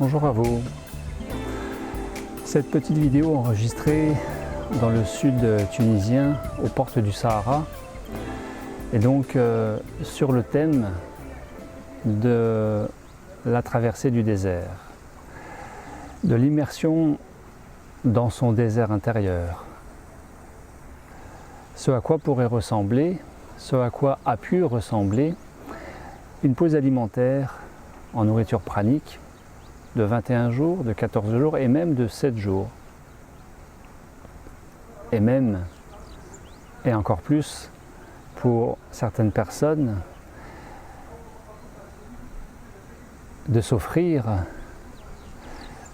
Bonjour à vous. Cette petite vidéo enregistrée dans le sud tunisien, aux portes du Sahara, est donc sur le thème de la traversée du désert, de l'immersion dans son désert intérieur. Ce à quoi pourrait ressembler, ce à quoi a pu ressembler une pause alimentaire en nourriture pranique de 21 jours, de 14 jours et même de 7 jours. Et même, et encore plus, pour certaines personnes, de s'offrir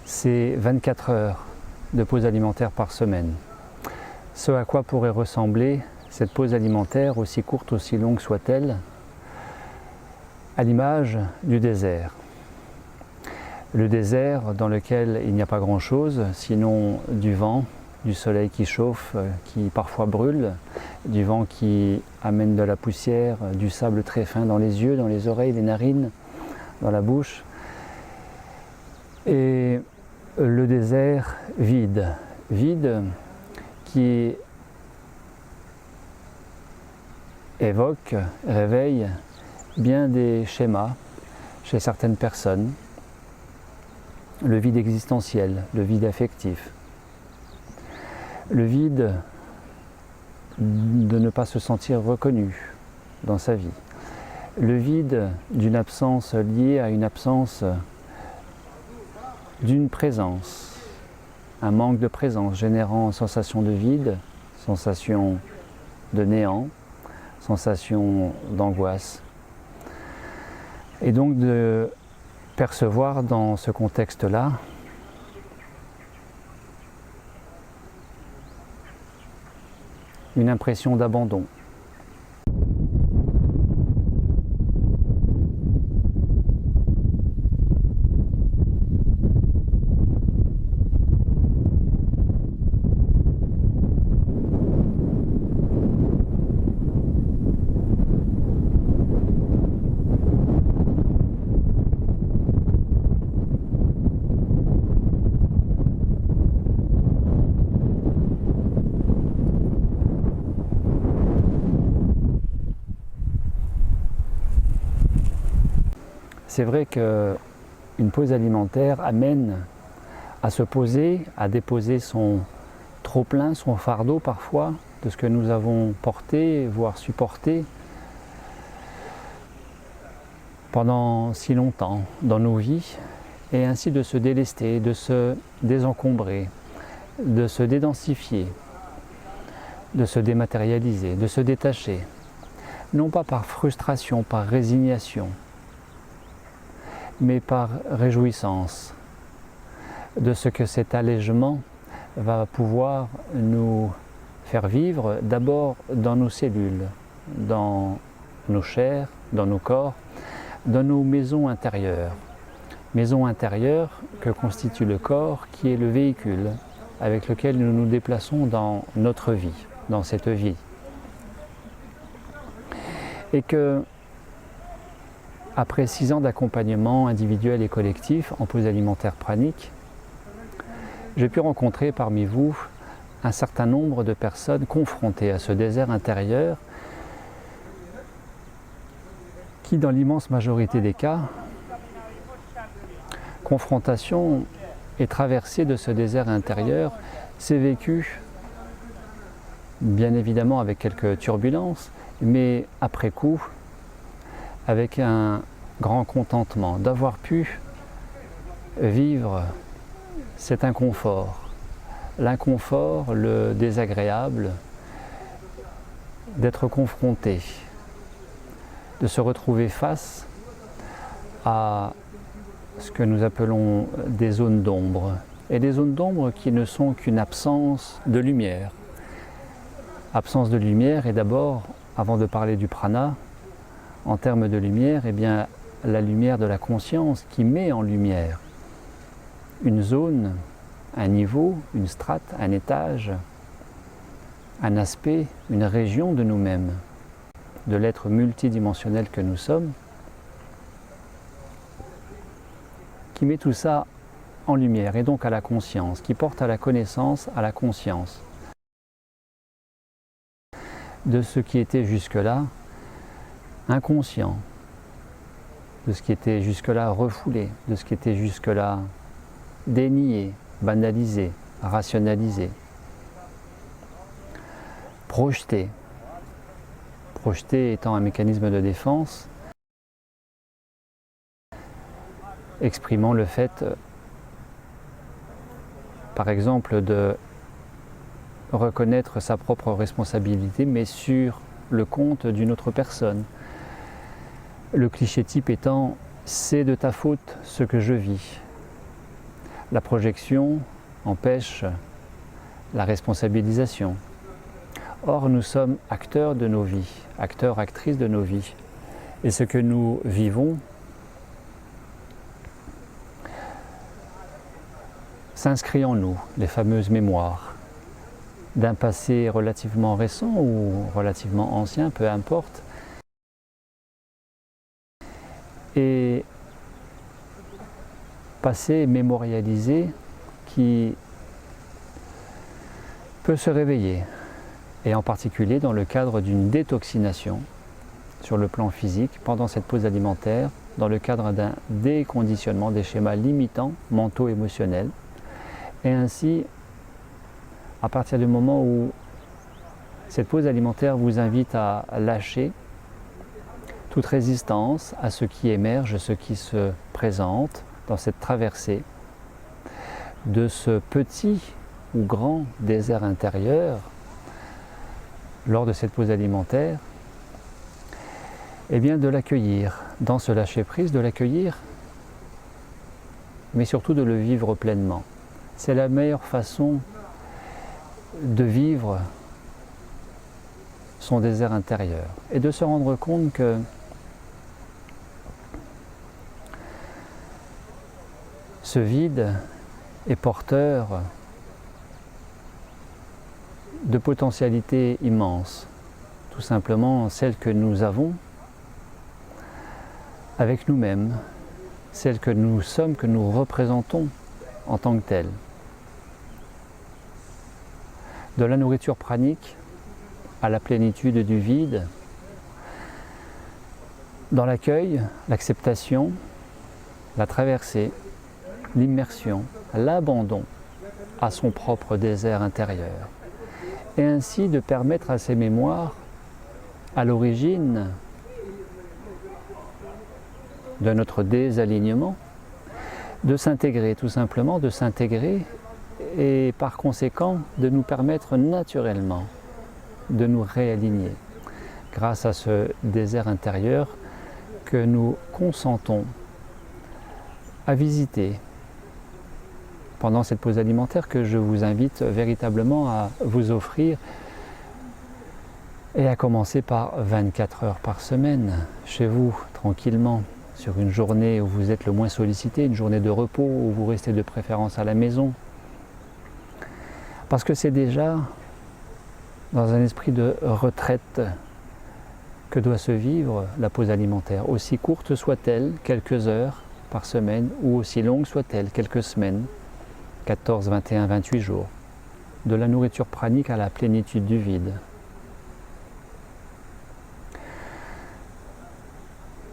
ces 24 heures de pause alimentaire par semaine. Ce à quoi pourrait ressembler cette pause alimentaire, aussi courte, aussi longue soit-elle, à l'image du désert. Le désert dans lequel il n'y a pas grand-chose, sinon du vent, du soleil qui chauffe, qui parfois brûle, du vent qui amène de la poussière, du sable très fin dans les yeux, dans les oreilles, les narines, dans la bouche. Et le désert vide, vide qui évoque, réveille bien des schémas chez certaines personnes. Le vide existentiel, le vide affectif, le vide de ne pas se sentir reconnu dans sa vie, le vide d'une absence liée à une absence d'une présence, un manque de présence générant sensation de vide, sensation de néant, sensation d'angoisse. Et donc de percevoir dans ce contexte-là une impression d'abandon. C'est vrai qu'une pause alimentaire amène à se poser, à déposer son trop-plein, son fardeau parfois, de ce que nous avons porté, voire supporté pendant si longtemps dans nos vies, et ainsi de se délester, de se désencombrer, de se dédensifier, de se dématérialiser, de se détacher, non pas par frustration, par résignation, mais par réjouissance de ce que cet allègement va pouvoir nous faire vivre d'abord dans nos cellules, dans nos chairs, dans nos corps, dans nos maisons intérieures. Maisons intérieures que constitue le corps, qui est le véhicule avec lequel nous nous déplaçons dans notre vie, dans cette vie. Et que après 6 ans d'accompagnement individuel et collectif en pause alimentaire pranique, j'ai pu rencontrer parmi vous un certain nombre de personnes confrontées à ce désert intérieur qui, dans l'immense majorité des cas, confrontation et traversée de ce désert intérieur s'est vécue, bien évidemment avec quelques turbulences, mais après coup, avec un grand contentement d'avoir pu vivre cet inconfort, l'inconfort, le désagréable, d'être confronté, de se retrouver face à ce que nous appelons des zones d'ombre, et des zones d'ombre qui ne sont qu'une absence de lumière. Absence de lumière, et d'abord, avant de parler du prana, en termes de lumière, eh bien, la lumière de la conscience qui met en lumière une zone, un niveau, une strate, un étage, un aspect, une région de nous-mêmes, de l'être multidimensionnel que nous sommes, qui met tout ça en lumière et donc à la conscience, qui porte à la connaissance, à la conscience de ce qui était jusque-là inconscient, de ce qui était jusque-là refoulé, de ce qui était jusque-là dénié, banalisé, rationalisé, projeté. Projeté étant un mécanisme de défense, exprimant le fait, par exemple, de reconnaître sa propre responsabilité, mais sur le compte d'une autre personne. Le cliché type étant « c'est de ta faute ce que je vis ». La projection empêche la responsabilisation. Or, nous sommes acteurs de nos vies, acteurs, actrices de nos vies. Et ce que nous vivons s'inscrit en nous, les fameuses mémoires, d'un passé relativement récent ou relativement ancien, peu importe. Et passé mémorialisé qui peut se réveiller, et en particulier dans le cadre d'une détoxination sur le plan physique pendant cette pause alimentaire, dans le cadre d'un déconditionnement des schémas limitants mentaux émotionnels, et ainsi à partir du moment où cette pause alimentaire vous invite à lâcher toute résistance à ce qui émerge, ce qui se présente dans cette traversée de ce petit ou grand désert intérieur lors de cette pause alimentaire, et bien de l'accueillir, dans ce lâcher-prise, de l'accueillir, mais surtout de le vivre pleinement. C'est la meilleure façon de vivre son désert intérieur et de se rendre compte que ce vide est porteur de potentialités immenses, tout simplement celles que nous avons avec nous-mêmes, celles que nous sommes, que nous représentons en tant que telles. De la nourriture pranique à la plénitude du vide, dans l'accueil, l'acceptation, la traversée, l'immersion, l'abandon à son propre désert intérieur. Et ainsi de permettre à ces mémoires, à l'origine de notre désalignement, de s'intégrer, tout simplement de s'intégrer et par conséquent de nous permettre naturellement de nous réaligner grâce à ce désert intérieur que nous consentons à visiter pendant cette pause alimentaire que je vous invite véritablement à vous offrir, et à commencer par 24 heures par semaine, chez vous, tranquillement, sur une journée où vous êtes le moins sollicité, une journée de repos où vous restez de préférence à la maison. Parce que c'est déjà dans un esprit de retraite que doit se vivre la pause alimentaire, aussi courte soit-elle, quelques heures par semaine, ou aussi longue soit-elle, quelques semaines, 14, 21, 28 jours, de la nourriture pranique à la plénitude du vide.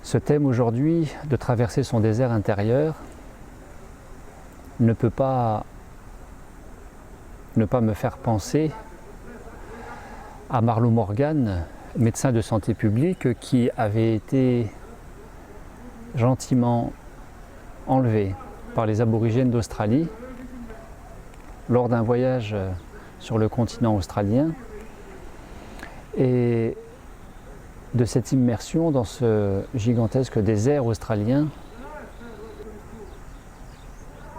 Ce thème aujourd'hui, de traverser son désert intérieur, ne peut pas ne pas me faire penser à Marlo Morgan, médecin de santé publique qui avait été gentiment enlevé par les aborigènes d'Australie lors d'un voyage sur le continent australien, et de cette immersion dans ce gigantesque désert australien,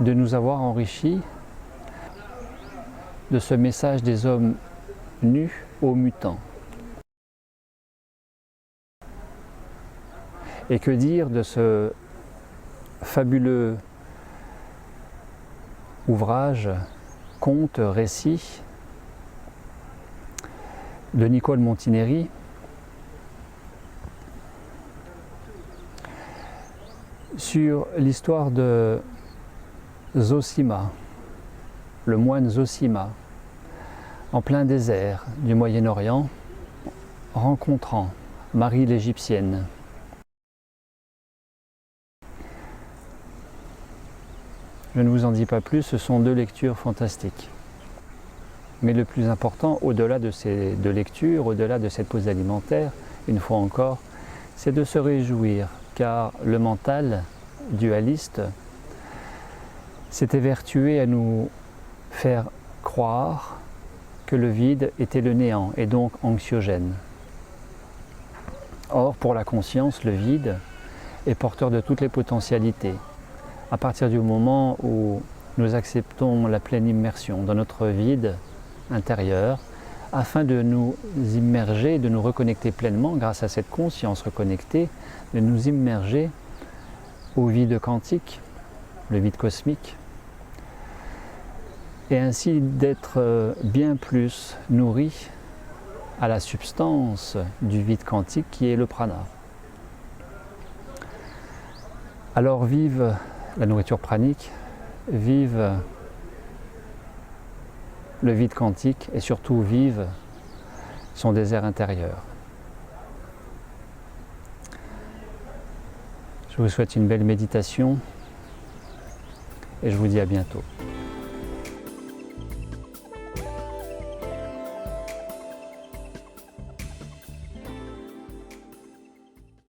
de nous avoir enrichis de ce message des hommes nus aux mutants. Et que dire de ce fabuleux ouvrage, conte, récit de Nicole Montineri, sur l'histoire de Zosima, le moine Zosima, en plein désert du Moyen-Orient, rencontrant Marie l'Égyptienne. Je ne vous en dis pas plus, ce sont deux lectures fantastiques. Mais le plus important, au-delà de ces deux lectures, au-delà de cette pause alimentaire, une fois encore, c'est de se réjouir, car le mental dualiste s'est évertué à nous faire croire que le vide était le néant et donc anxiogène. Or, pour la conscience, le vide est porteur de toutes les potentialités. À partir du moment où nous acceptons la pleine immersion dans notre vide intérieur, afin de nous immerger, de nous reconnecter pleinement, grâce à cette conscience reconnectée, de nous immerger au vide quantique, le vide cosmique, et ainsi d'être bien plus nourri à la substance du vide quantique qui est le prana. Alors vive la nourriture pranique, vive le vide quantique et surtout vive son désert intérieur. Je vous souhaite une belle méditation et je vous dis à bientôt.